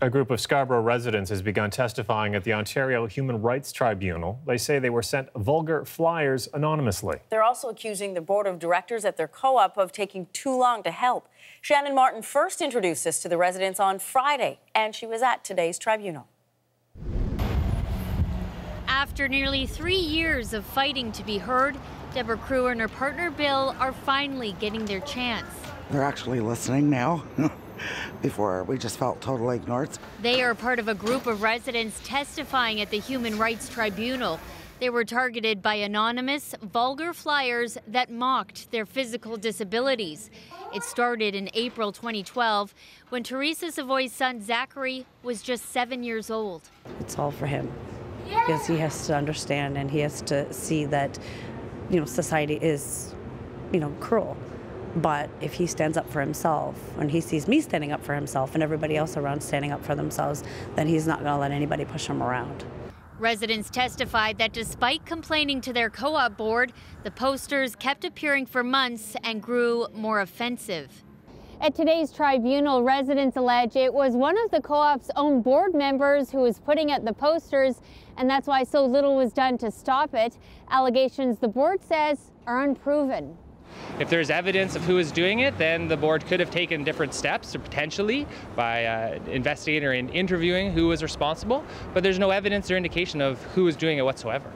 A group of Scarborough residents has begun testifying at the Ontario Human Rights Tribunal. They say they were sent vulgar flyers anonymously. They're also accusing the board of directors at their co-op of taking too long to help. Shannon Martin first introduced this to the residents on Friday, and she was at today's tribunal. After nearly 3 years of fighting to be heard, Deborah Crew and her partner Bill are finally getting their chance. They're actually listening now. Before, we just felt totally ignored. They are part of a group of residents testifying at the Human Rights Tribunal. They were targeted by anonymous, vulgar flyers that mocked their physical disabilities. It started in April 2012 when Teresa Savoy's son Zachary was just 7 years old. It's all for him because he has to understand and he has to see that, society is, cruel. But if he stands up for himself, and he sees me standing up for himself and everybody else around standing up for themselves, then he's not going to let anybody push him around. Residents testified that despite complaining to their co-op board, the posters kept appearing for months and grew more offensive. At today's tribunal, residents allege it was one of the co-op's own board members who was putting up the posters, and that's why so little was done to stop it. Allegations the board says are unproven. If there's evidence of who is doing it, then the board could have taken different steps, or potentially by investigating or interviewing who was responsible, but there's no evidence or indication of who is doing it whatsoever.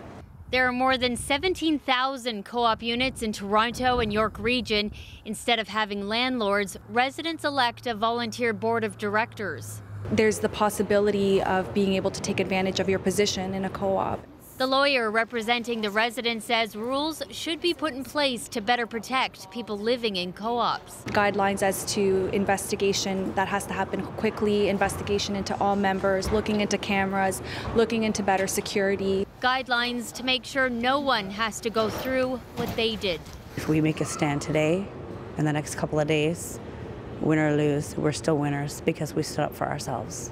There are more than 17,000 co-op units in Toronto and York Region. Instead of having landlords, residents elect a volunteer board of directors. There's the possibility of being able to take advantage of your position in a co-op. The lawyer representing the residents says rules should be put in place to better protect people living in co-ops. Guidelines as to investigation that has to happen quickly, investigation into all members, looking into cameras, looking into better security. Guidelines to make sure no one has to go through what they did. If we make a stand today, in the next couple of days, win or lose, we're still winners because we stood up for ourselves.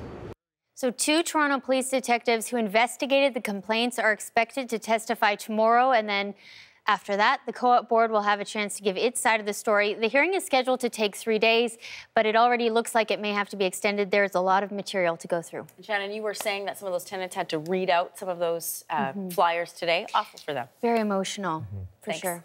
So 2 Toronto police detectives who investigated the complaints are expected to testify tomorrow, and then after that, the co-op board will have a chance to give its side of the story. The hearing is scheduled to take 3 days, but it already looks like it may have to be extended. There's a lot of material to go through. And Shannon, you were saying that some of those tenants had to read out some of those flyers today. Awful for them. Very emotional, for Thanks. sure.